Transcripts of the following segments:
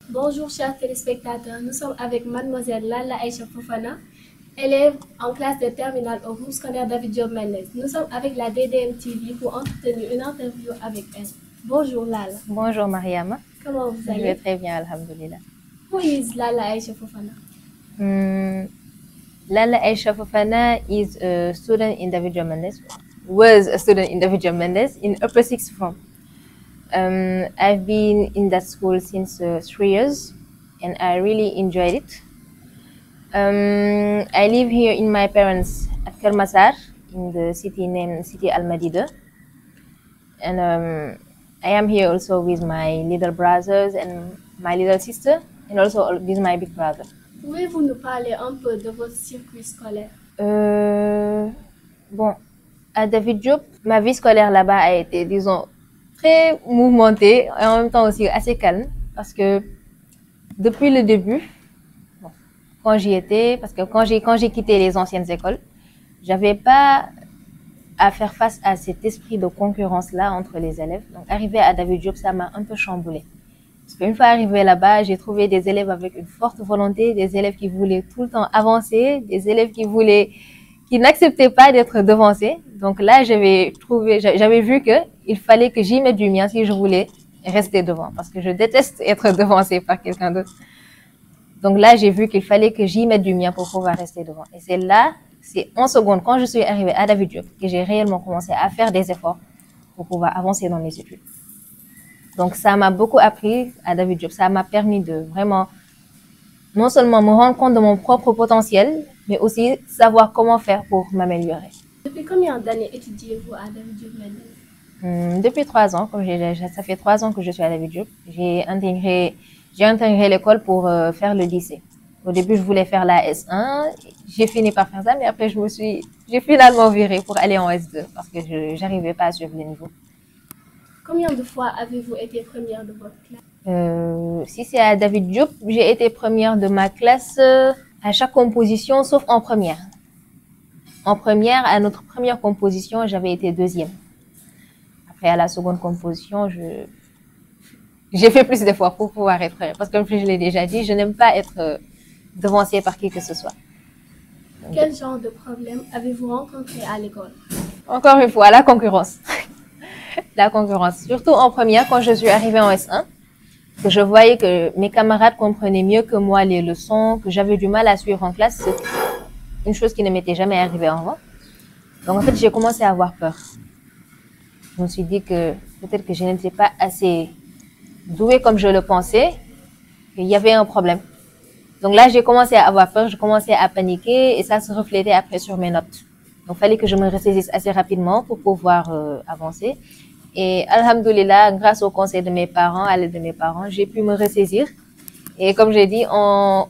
Bonjour chers téléspectateurs, nous sommes avec mademoiselle Lalla Aïcha Fofana, élève en classe de terminale au groupe scolaire David Diop Mendes. Nous sommes avec la DDM TV pour entretenir une interview avec elle. Bonjour Lalla. Bonjour Mariama. Comment vous Je allez? vais très bien, alhamdulillah. Who is Lalla Aïcha Fofana? Lalla Aisha Fofana is a student in David Diop Mendes. Was a student in David Diop Mendes in upper sixth form. I've been in that school since 3 years, and I really enjoyed it. I live here in my parents at Kermasar, in the city named City Al Madida, and I am here also with my little brothers and my little sister, and also with my big brother. Pouvez-vous nous parler un peu de votre circuit scolaire? Bon, à David Diop, ma vie scolaire là-bas a été, disons, très mouvementée et en même temps aussi assez calme, parce que depuis le début, bon, quand j'y étais, parce que quand j'ai quitté les anciennes écoles, j'avais pas à faire face à cet esprit de concurrence-là entre les élèves. Donc, arrivé à David Diop, ça m'a un peu chamboulée. Parce qu'une fois arrivé là-bas, j'ai trouvé des élèves avec une forte volonté, des élèves qui voulaient tout le temps avancer, des élèves qui n'acceptaient pas d'être devancés. Donc là, j'avais vu que il fallait que j'y mette du mien si je voulais rester devant, parce que je déteste être devancée par quelqu'un d'autre. Donc là, j'ai vu qu'il fallait que j'y mette du mien pour pouvoir rester devant. Et c'est en seconde, quand je suis arrivée à David Diop, que j'ai réellement commencé à faire des efforts pour pouvoir avancer dans mes études. Donc ça m'a beaucoup appris à David Diop. Ça m'a permis de vraiment non seulement me rendre compte de mon propre potentiel, mais aussi savoir comment faire pour m'améliorer. Depuis combien d'années étudiez-vous à David Diop Mendes? Depuis 3 ans, ça fait 3 ans que je suis à David Diop. J'ai intégré l'école pour faire le lycée. Au début, je voulais faire la S1. J'ai fini par faire ça, mais après, j'ai finalement viré pour aller en S2 parce que j'arrivais pas à suivre les niveaux. Combien de fois avez-vous été première de votre classe? Si c'est à David Diop, j'ai été première de ma classe à chaque composition, sauf en première. En première, à notre première composition, j'avais été deuxième. Après, à la seconde composition, j'ai fait plus d'efforts pour pouvoir être première. Parce que comme je l'ai déjà dit, je n'aime pas être devancée par qui que ce soit. Donc, quel genre de problème avez-vous rencontré à l'école? Encore une fois, la concurrence. La concurrence. Surtout en première, quand je suis arrivée en S1, que je voyais que mes camarades comprenaient mieux que moi les leçons, que j'avais du mal à suivre en classe. C'est une chose qui ne m'était jamais arrivée avant. Donc en fait, j'ai commencé à avoir peur. Je me suis dit que peut-être que je n'étais pas assez douée comme je le pensais, qu'il y avait un problème. Donc là, j'ai commencé à avoir peur, je commençais à paniquer et ça se reflétait après sur mes notes. Donc il fallait que je me ressaisisse assez rapidement pour pouvoir avancer. Et alhamdoulilah, grâce au conseil de mes parents, à l'aide de mes parents, j'ai pu me ressaisir. Et comme j'ai dit, à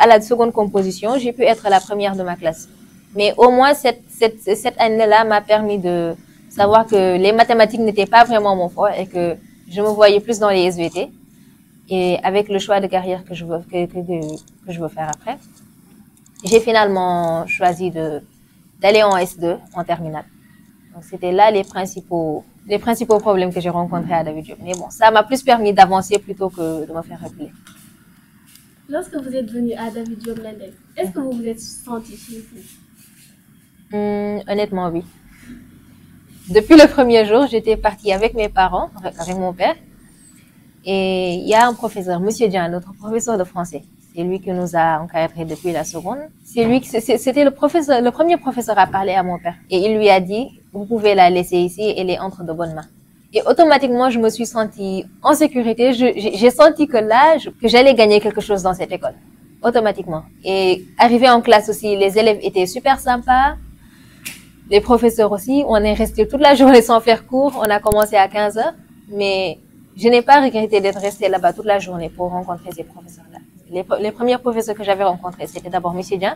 la seconde composition, j'ai pu être la première de ma classe. Mais au moins, cette année-là m'a permis de savoir que les mathématiques n'étaient pas vraiment mon fort et que je me voyais plus dans les SVT. Et avec le choix de carrière que je veux faire après, j'ai finalement choisi d'aller en S2, en terminale. Donc, c'était là les principaux problèmes que j'ai rencontrés à David Diop. Mais bon, ça m'a plus permis d'avancer plutôt que de me faire reculer. Lorsque vous êtes venu à David Diop Mendes, est-ce que vous vous êtes senti chez vous? Honnêtement, oui. Depuis le premier jour, j'étais partie avec mes parents, avec mon père. Et il y a un professeur, Monsieur Dian, notre professeur de français. C'est lui qui nous a encadrés depuis la seconde. C'était le premier professeur à parler à mon père. Et il lui a dit, vous pouvez la laisser ici, elle est entre de bonnes mains. Et automatiquement, je me suis sentie en sécurité. J'ai senti que là, que j'allais gagner quelque chose dans cette école. Automatiquement. Et arrivé en classe aussi, les élèves étaient super sympas. Les professeurs aussi. On est resté toute la journée sans faire cours. On a commencé à 15 heures. Mais je n'ai pas regretté d'être restée là-bas toute la journée pour rencontrer ces professeurs-là. Les premiers professeurs que j'avais rencontrés, c'était d'abord M. Dian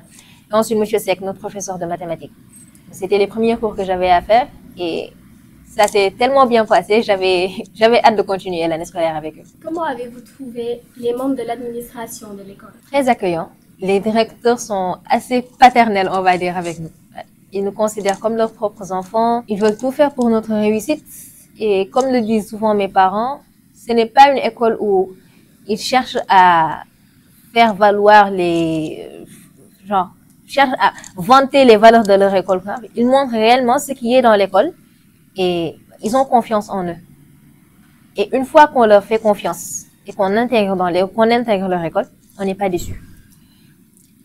et ensuite M. Sek, notre professeur de mathématiques. C'était les premiers cours que j'avais à faire et ça s'est tellement bien passé, j'avais hâte de continuer l'année scolaire avec eux. Comment avez-vous trouvé les membres de l'administration de l'école? Très accueillants. Les directeurs sont assez paternels, on va dire, avec nous. Ils nous considèrent comme leurs propres enfants. Ils veulent tout faire pour notre réussite. Et comme le disent souvent mes parents, ce n'est pas une école où ils cherchent à faire valoir cherchent à vanter les valeurs de leur école. Ils montrent réellement ce qui est dans l'école et ils ont confiance en eux. Et une fois qu'on leur fait confiance et qu'on intègre leur école, on n'est pas déçu.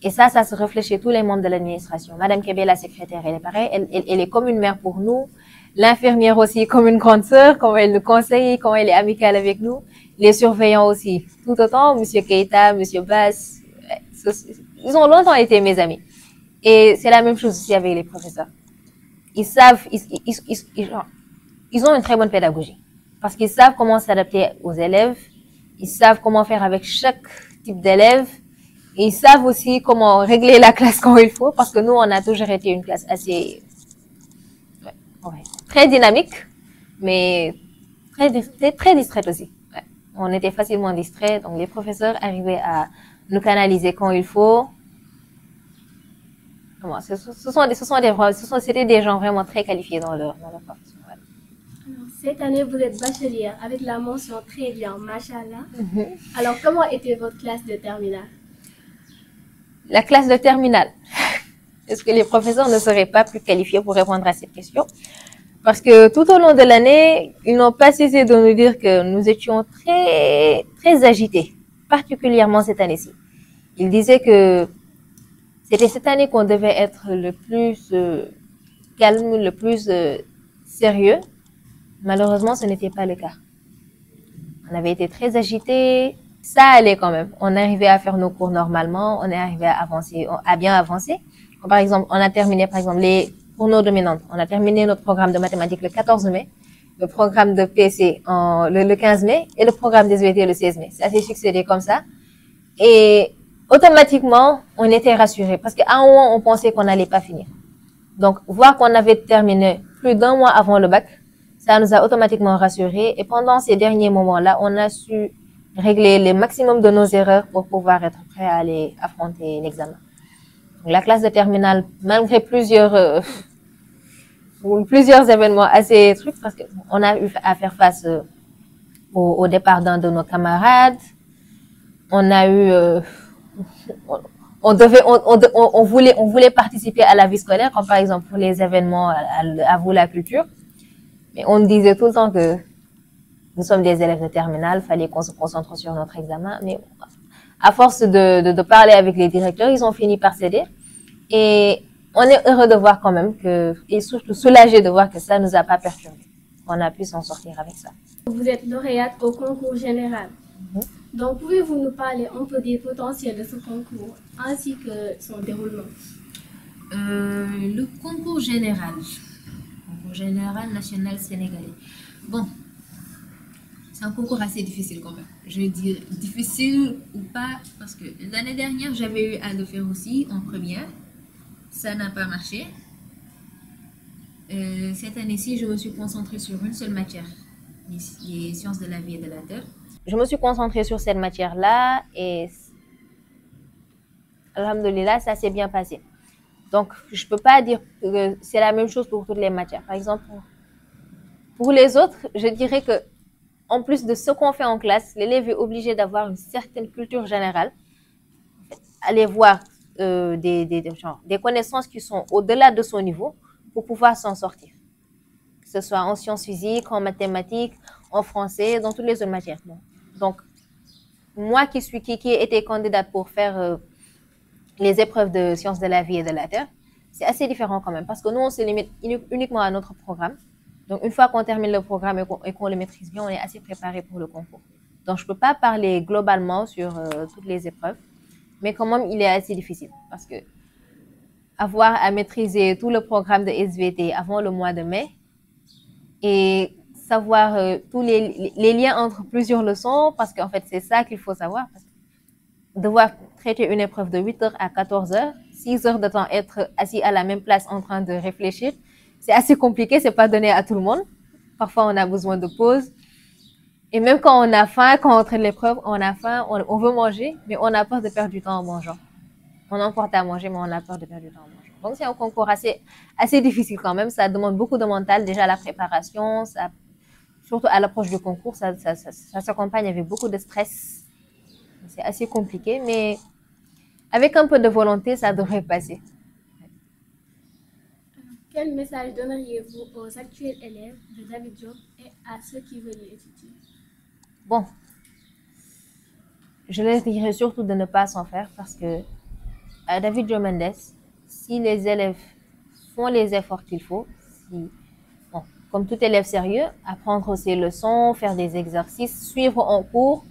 Et ça se reflète chez tous les membres de l'administration. Madame Kébé, la secrétaire, elle est pareille. Elle est comme une mère pour nous. L'infirmière aussi comme une grande sœur, comme elle nous conseille, comme elle est amicale avec nous. Les surveillants aussi, tout autant. Monsieur Keita, Monsieur Bass, ils ont longtemps été mes amis. Et c'est la même chose aussi avec les professeurs. Ils savent, ils ont une très bonne pédagogie. Parce qu'ils savent comment s'adapter aux élèves. Ils savent comment faire avec chaque type d'élève. Et ils savent aussi comment régler la classe quand il faut. Parce que nous, on a toujours été une classe assez, très dynamique, mais très distraite aussi. Ouais. On était facilement distraits. Donc, les professeurs arrivaient à nous canaliser quand il faut. C'était des gens vraiment très qualifiés dans leur profession. Ouais. Alors, cette année, vous êtes bachelière avec la mention très bien, machallah. Alors, comment était votre classe de terminale? La classe de terminale. Est-ce que les professeurs ne seraient pas plus qualifiés pour répondre à cette question? Parce que tout au long de l'année, ils n'ont pas cessé de nous dire que nous étions très, très agités, particulièrement cette année-ci. Ils disaient que c'était cette année qu'on devait être le plus calme, le plus sérieux. Malheureusement, ce n'était pas le cas. On avait été très agités. Ça allait quand même. On arrivait à faire nos cours normalement. On est arrivé à avancer, à bien avancer. Par exemple, on a terminé, pour nos dominantes, on a terminé notre programme de mathématiques le 14 mai, le programme de PC le 15 mai et le programme des SVT le 16 mai. Ça s'est succédé comme ça. Et automatiquement, on était rassurés parce qu'à un moment, on pensait qu'on n'allait pas finir. Donc, voir qu'on avait terminé plus d'un mois avant le bac, ça nous a automatiquement rassurés. Et pendant ces derniers moments-là, on a su régler le maximum de nos erreurs pour pouvoir être prêts à aller affronter l'examen. La classe de terminale, malgré plusieurs événements assez trucs, parce qu'on a eu à faire face au départ d'un de nos camarades. On a eu, on voulait participer à la vie scolaire, comme par exemple pour les événements à vous la culture. Mais on disait tout le temps que nous sommes des élèves de terminale, fallait qu'on se concentre sur notre examen. Mais à force de parler avec les directeurs, ils ont fini par céder. Et on est heureux de voir quand même et surtout soulagé de voir que ça nous a pas perturbé. On a pu s'en sortir avec ça. Vous êtes lauréate au concours général. Donc, pouvez-vous nous parler un peu des potentiels de ce concours ainsi que son déroulement? Le concours général national sénégalais. Bon, c'est un concours assez difficile quand même. Je veux dire difficile ou pas, parce que l'année dernière, j'avais eu à le faire aussi en première. Ça n'a pas marché. Cette année-ci, je me suis concentrée sur une seule matière, les sciences de la vie et de la terre. Je me suis concentrée sur cette matière-là et alhamdoulilah, ça s'est bien passé. Donc, je peux pas dire que c'est la même chose pour toutes les matières. Par exemple, pour les autres, je dirais que en plus de ce qu'on fait en classe, l'élève est obligé d'avoir une certaine culture générale, aller voir des connaissances qui sont au-delà de son niveau pour pouvoir s'en sortir. Que ce soit en sciences physiques, en mathématiques, en français, dans toutes les autres matières. Bon. Donc, moi qui ai été candidate pour faire les épreuves de sciences de la vie et de la terre, c'est assez différent quand même parce que nous, on se limite uniquement à notre programme. Donc, une fois qu'on termine le programme et qu'on le maîtrise bien, on est assez préparé pour le concours. Donc, je peux pas parler globalement sur toutes les épreuves, mais quand même, il est assez difficile parce que avoir à maîtriser tout le programme de SVT avant le mois de mai et savoir tous les liens entre plusieurs leçons, parce qu'en fait, c'est ça qu'il faut savoir. Parce que devoir traiter une épreuve de 8 heures à 14 heures, 6 heures de temps être assis à la même place en train de réfléchir, c'est assez compliqué, c'est pas donné à tout le monde. Parfois, on a besoin de pause. Et même quand on a faim, quand on traite l'épreuve, on a faim, on veut manger, mais on a peur de perdre du temps en mangeant. On emporte à manger, mais on a peur de perdre du temps en mangeant. Donc, c'est un concours assez difficile quand même. Ça demande beaucoup de mental. Déjà, la préparation, surtout à l'approche du concours, ça s'accompagne avec beaucoup de stress. C'est assez compliqué, mais avec un peu de volonté, ça devrait passer. Quel message donneriez-vous aux actuels élèves de David Diop et à ceux qui veulent y étudier? Bon, je leur dirais surtout de ne pas s'en faire parce que à David Diop Mendes, si les élèves font les efforts qu'il faut, bon, comme tout élève sérieux, apprendre ses leçons, faire des exercices, suivre en cours,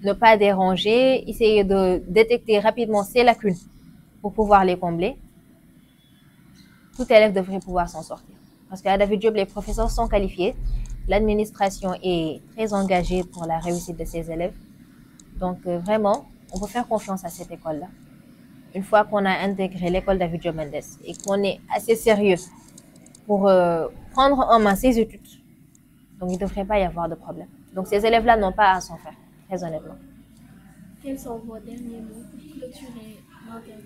ne pas déranger, essayer de détecter rapidement ses lacunes pour pouvoir les combler, tout élève devrait pouvoir s'en sortir. Parce qu'à David Diop, les professeurs sont qualifiés, l'administration est très engagée pour la réussite de ses élèves. Donc vraiment, on peut faire confiance à cette école-là. Une fois qu'on a intégré l'école David Diop Mendes et qu'on est assez sérieux pour prendre en main ses études, donc il ne devrait pas y avoir de problème. Donc ces élèves-là n'ont pas à s'en faire, très honnêtement. Quels sont vos derniers mots pour clôturer l'interview?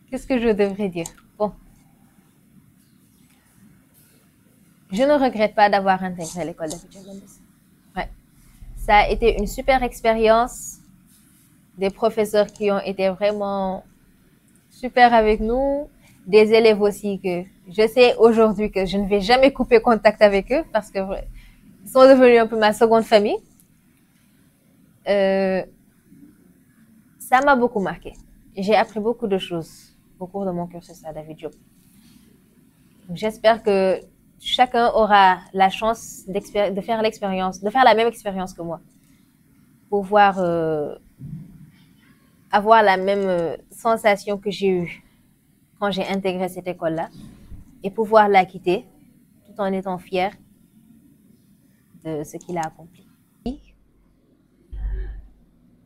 Qu'est-ce que je devrais dire? Bon. Je ne regrette pas d'avoir intégré l'école David Diop Mendes. Ouais. Ça a été une super expérience. Des professeurs qui ont été vraiment super avec nous. Des élèves aussi que je sais aujourd'hui que je ne vais jamais couper contact avec eux parce que ils sont devenus un peu ma seconde famille. Ça m'a beaucoup marqué. J'ai appris beaucoup de choses au cours de mon cursus à David Diop. J'espère que chacun aura la chance de faire l'expérience, de faire la même expérience que moi. Pouvoir avoir la même sensation que j'ai eue quand j'ai intégré cette école-là et pouvoir la quitter tout en étant fier de ce qu'il a accompli.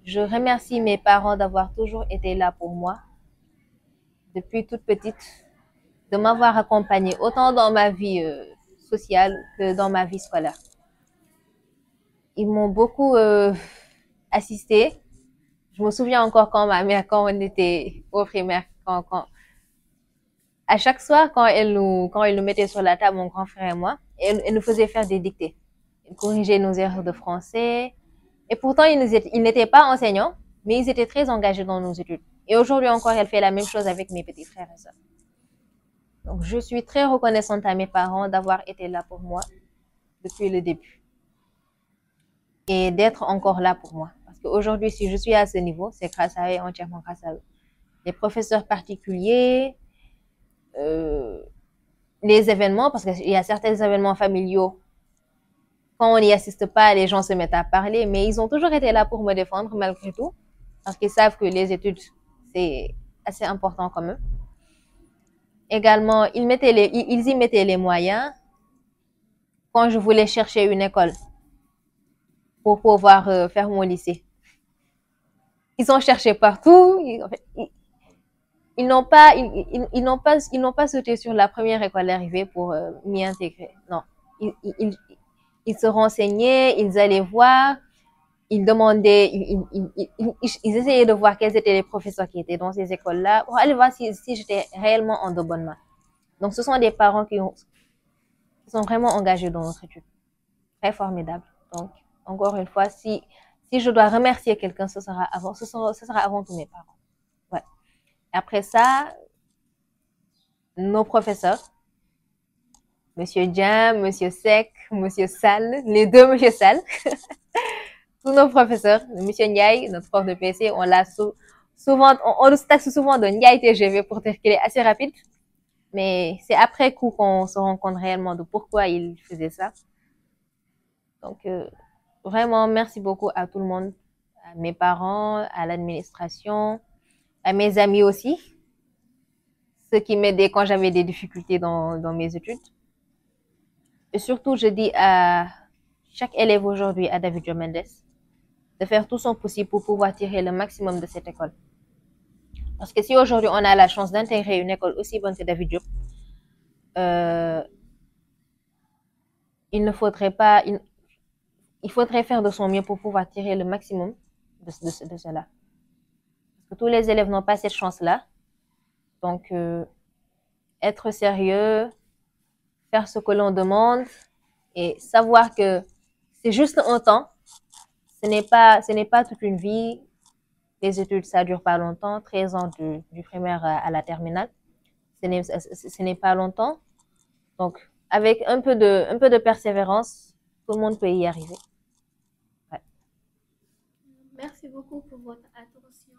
Je remercie mes parents d'avoir toujours été là pour moi depuis toute petite, de m'avoir accompagnée autant dans ma vie sociale que dans ma vie scolaire. Ils m'ont beaucoup assisté. Je me souviens encore quand on était au primaire, à chaque soir, quand elle nous mettait sur la table, mon grand frère et moi, elle nous faisait faire des dictées. Elle corrigeait nos erreurs de français. Et pourtant, ils n'étaient pas enseignants, mais ils étaient très engagés dans nos études. Et aujourd'hui encore, elle fait la même chose avec mes petits frères et sœurs. Donc, je suis très reconnaissante à mes parents d'avoir été là pour moi depuis le début. Et d'être encore là pour moi. Parce qu'aujourd'hui, si je suis à ce niveau, c'est grâce à eux, entièrement grâce à eux. Les professeurs particuliers, les événements, parce qu'il y a certains événements familiaux, quand on n'y assiste pas, les gens se mettent à parler, mais ils ont toujours été là pour me défendre malgré tout, parce qu'ils savent que les études, c'est assez important quand même. Également, ils y mettaient les moyens quand je voulais chercher une école pour pouvoir faire mon lycée. Ils ont cherché partout. Ils n'ont pas sauté sur la première école arrivée pour m'y intégrer. Non. Ils se renseignaient, ils allaient voir, ils demandaient, ils essayaient de voir quels étaient les professeurs qui étaient dans ces écoles-là pour aller voir si j'étais réellement en de bonnes mains. Donc, ce sont des parents qui sont vraiment engagés dans notre étude. Très formidable. Donc, encore une fois, si je dois remercier quelqu'un, ce sera avant tout mes parents. Ouais. Après ça, nos professeurs, Monsieur Diam, Monsieur Sec, Monsieur Sall, les deux Monsieur Sall, tous nos professeurs, Monsieur Ndiaye, notre prof de PC, on nous taxe souvent de Ndiaye TGV pour dire qu'il est assez rapide, mais c'est après coup qu'on se rend compte réellement de pourquoi il faisait ça. Donc, vraiment, merci beaucoup à tout le monde, à mes parents, à l'administration, à mes amis aussi, ceux qui m'aidaient quand j'avais des difficultés dans mes études. Et surtout, je dis à chaque élève aujourd'hui à David Diop Mendes de faire tout son possible pour pouvoir tirer le maximum de cette école. Parce que si aujourd'hui on a la chance d'intégrer une école aussi bonne que David Diop, il faudrait faire de son mieux pour pouvoir tirer le maximum de cela. Parce que tous les élèves n'ont pas cette chance-là. Donc, être sérieux, faire ce que l'on demande et savoir que C'est juste un temps. Ce n'est pas toute une vie. Les études, ça dure pas longtemps. 13 ans du primaire à la terminale. Ce n'est pas longtemps. Donc, avec un peu de persévérance, tout le monde peut y arriver. Ouais. Merci beaucoup pour votre attention.